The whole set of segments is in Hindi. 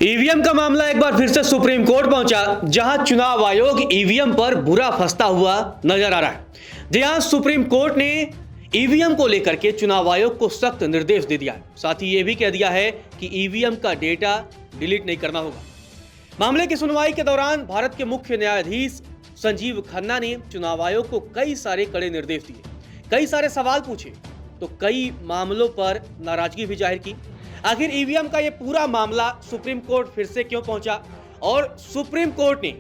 ईवीएम का मामला एक बार फिर से सुप्रीम कोर्ट पहुंचा, जहां चुनाव आयोग ईवीएम पर बुरा फंसता हुआ नजर आ रहा है। जहां सुप्रीम कोर्ट ने ईवीएम को लेकर के चुनाव आयोग को सख्त निर्देश दे दिया है। साथ ही यह भी कह दिया है कि ईवीएम का डेटा डिलीट नहीं करना होगा। मामले की सुनवाई के दौरान भारत के मुख्य न्यायाधीश संजीव खन्ना ने चुनाव आयोग को कई सारे कड़े निर्देश दिए, कई सारे सवाल पूछे, तो कई मामलों पर नाराजगी भी जाहिर की। आखिर ईवीएम का ये पूरा मामला सुप्रीम कोर्ट फिर से क्यों पहुंचा और सुप्रीम कोर्ट ने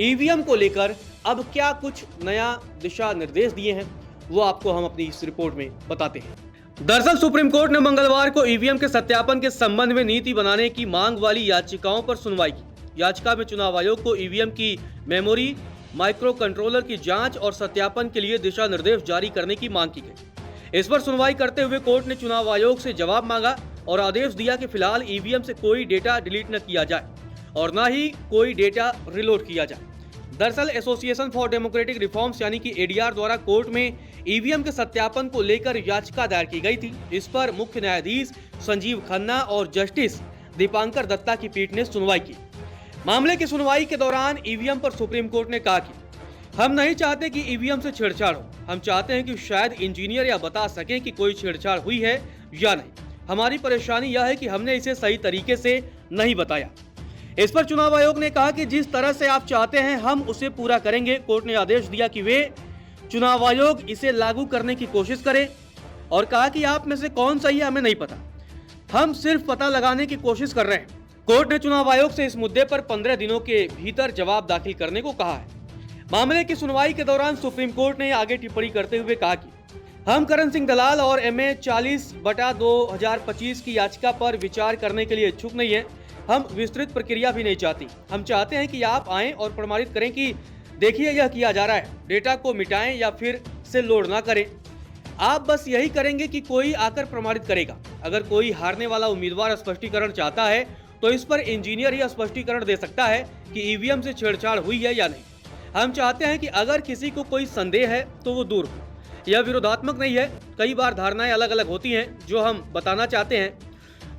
ईवीएम को लेकर अब क्या कुछ नया दिशा निर्देश दिए हैं, वो आपको हम अपनी इस रिपोर्ट में बताते हैं। दरअसल सुप्रीम कोर्ट ने मंगलवार को ईवीएम के सत्यापन के संबंध में नीति बनाने की मांग वाली याचिकाओं पर सुनवाई की। याचिका में चुनाव आयोग को ईवीएम की मेमोरी, माइक्रो कंट्रोलर की जांच और सत्यापन के लिए दिशा निर्देश जारी करने की मांग की गई। इस पर सुनवाई करते हुए कोर्ट ने चुनाव आयोग से जवाब मांगा और आदेश दिया कि फिलहाल ईवीएम से कोई डेटा डिलीट न किया जाए और न ही कोई डेटा रिलोड किया जाए। दरअसल एसोसिएशन फॉर डेमोक्रेटिक रिफॉर्म्स यानी कि एडीआर द्वारा कोर्ट में ईवीएम के सत्यापन को लेकर याचिका दायर की गई थी। इस पर मुख्य न्यायाधीश संजीव खन्ना और जस्टिस दीपांकर दत्ता की पीठ ने सुनवाई की। मामले की सुनवाई के दौरान ईवीएम पर सुप्रीम कोर्ट ने कहा कि हम नहीं चाहते कि ईवीएम से छेड़छाड़ हो। हम चाहते हैं कि शायद इंजीनियर या बता सकें कि कोई छेड़छाड़ हुई है या नहीं। हमारी परेशानी यह है कि हमने इसे सही तरीके से नहीं बताया। इस पर चुनाव आयोग ने कहा कि जिस तरह से आप चाहते हैं हम उसे पूरा करेंगे। कोर्ट ने आदेश दिया कि वे चुनाव आयोग इसे लागू करने की कोशिश करे और कहा कि आप में से कौन सही है हमें नहीं पता, हम सिर्फ पता लगाने की कोशिश कर रहे हैं। कोर्ट ने चुनाव आयोग से इस मुद्दे पर 15 दिनों के भीतर जवाब दाखिल करने को कहा है। मामले की सुनवाई के दौरान सुप्रीम कोर्ट ने आगे टिप्पणी करते हुए कहा कि हम करण सिंह दलाल और MA 40/2025 की याचिका पर विचार करने के लिए इच्छुक नहीं है। हम विस्तृत प्रक्रिया भी नहीं चाहती। हम चाहते हैं कि आप आएं और प्रमाणित करें कि देखिए यह किया जा रहा है, डेटा को मिटाएं या फिर से लोड ना करें। आप बस यही करेंगे कि कोई आकर प्रमाणित करेगा। अगर कोई हारने वाला उम्मीदवार स्पष्टीकरण चाहता है तो इस पर इंजीनियर ही स्पष्टीकरण दे सकता है कि ईवीएम से छेड़छाड़ हुई है या नहीं। हम चाहते हैं कि अगर किसी को कोई संदेह है तो वो दूर हो। यह विरोधात्मक नहीं है। कई बार धारणाएं अलग अलग होती हैं, जो हम बताना चाहते हैं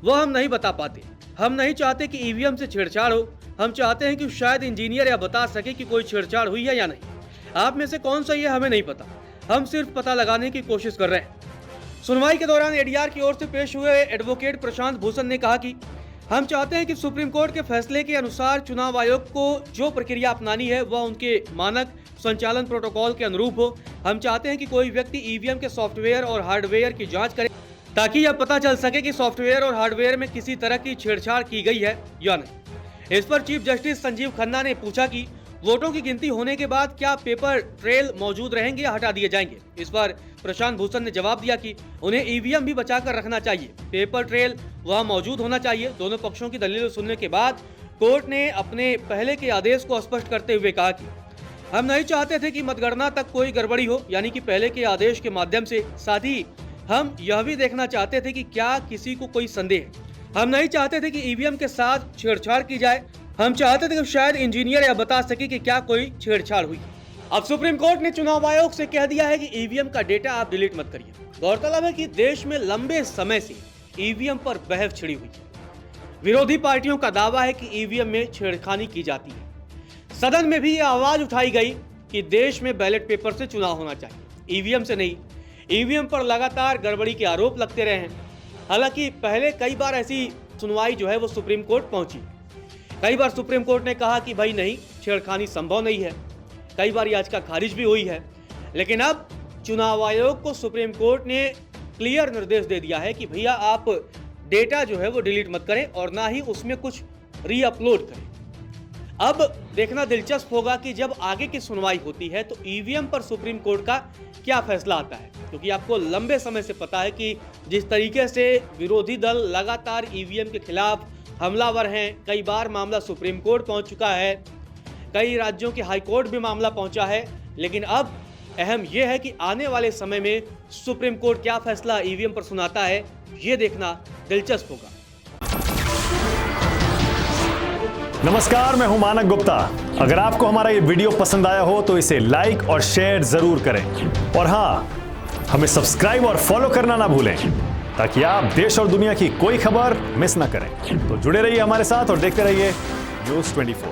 वो हम नहीं बता पाते। हम नहीं चाहते कि ईवीएम से छेड़छाड़ हो। हम चाहते हैं कि शायद इंजीनियर या बता सके कि कोई छेड़छाड़ हुई है या नहीं। आप में से कौन सही है हमें नहीं पता, हम सिर्फ पता लगाने की कोशिश कर रहे हैं। सुनवाई के दौरान एडीआर की ओर से पेश हुए एडवोकेट प्रशांत भूषण ने कहा कि हम चाहते हैं कि सुप्रीम कोर्ट के फैसले के अनुसार चुनाव आयोग को जो प्रक्रिया अपनानी है वह उनके मानक संचालन प्रोटोकॉल के अनुरूप हो। हम चाहते हैं कि कोई व्यक्ति ईवीएम के सॉफ्टवेयर और हार्डवेयर की जांच करे ताकि यह पता चल सके कि सॉफ्टवेयर और हार्डवेयर में किसी तरह की छेड़छाड़ की गई है या नहीं। इस पर चीफ जस्टिस संजीव खन्ना ने पूछा कि वोटों की गिनती होने के बाद क्या पेपर ट्रेल मौजूद रहेंगे या हटा दिए जाएंगे। इस पर प्रशांत भूषण ने जवाब दिया कि उन्हें ईवीएम भी बचाकर रखना चाहिए, पेपर ट्रेल वहां मौजूद होना चाहिए। दोनों पक्षों की दलीलें सुनने के बाद कोर्ट ने अपने पहले के आदेश को स्पष्ट करते हुए कहा कि हम नहीं चाहते थे कि मतगणना तक कोई गड़बड़ी हो, यानी कि पहले के आदेश के माध्यम से। साथ ही हम यह भी देखना चाहते थे कि क्या किसी को कोई संदेह है। हम नहीं चाहते थे कि ईवीएम के साथ छेड़छाड़ की जाए। हम चाहते थे कि शायद इंजीनियर या बता सके कि क्या कोई छेड़छाड़ हुई। अब सुप्रीम कोर्ट ने चुनाव आयोग से कह दिया है कि ईवीएम का डेटा आप डिलीट मत करिए। गौरतलब है कि देश में लंबे समय से ईवीएम पर बहस छिड़ी हुई है। विरोधी पार्टियों का दावा है कि ईवीएम में छेड़खानी की जाती है। सदन में भी यह आवाज उठाई गई कि देश में बैलेट पेपर से चुनाव होना चाहिए, ईवीएम से नहीं। ईवीएम पर लगातार गड़बड़ी के आरोप लगते रहे हैं। हालांकि पहले कई बार ऐसी सुनवाई जो है वो सुप्रीम कोर्ट पहुंची। कई बार सुप्रीम कोर्ट ने कहा कि भाई नहीं, छेड़खानी संभव नहीं है। कई बार याचिका खारिज भी हुई है। लेकिन अब चुनाव आयोग को सुप्रीम कोर्ट ने क्लियर निर्देश दे दिया है कि भैया आप डेटा जो है वो डिलीट मत करें और ना ही उसमें कुछ रीअपलोड करें। अब देखना दिलचस्प होगा कि जब आगे की सुनवाई होती है तो ईवीएम पर सुप्रीम कोर्ट का क्या फैसला आता है, क्योंकि आपको लंबे समय से पता है कि जिस तरीके से विरोधी दल लगातार ईवीएम के खिलाफ हमलावर हैं। कई बार मामला सुप्रीम कोर्ट पहुंच चुका है, कई राज्यों के हाई कोर्ट भी मामला पहुंचा है। लेकिन अब अहम यह है कि आने वाले समय में सुप्रीम कोर्ट क्या फैसला ईवीएम पर सुनाता है, ये देखना दिलचस्प होगा। नमस्कार, मैं हूं मानक गुप्ता। अगर आपको हमारा ये वीडियो पसंद आया हो तो इसे लाइक और शेयर जरूर करें और हाँ, हमें सब्सक्राइब और फॉलो करना ना भूलें ताकि आप देश और दुनिया की कोई खबर मिस ना करें। तो जुड़े रहिए हमारे साथ और देखते रहिए News 24।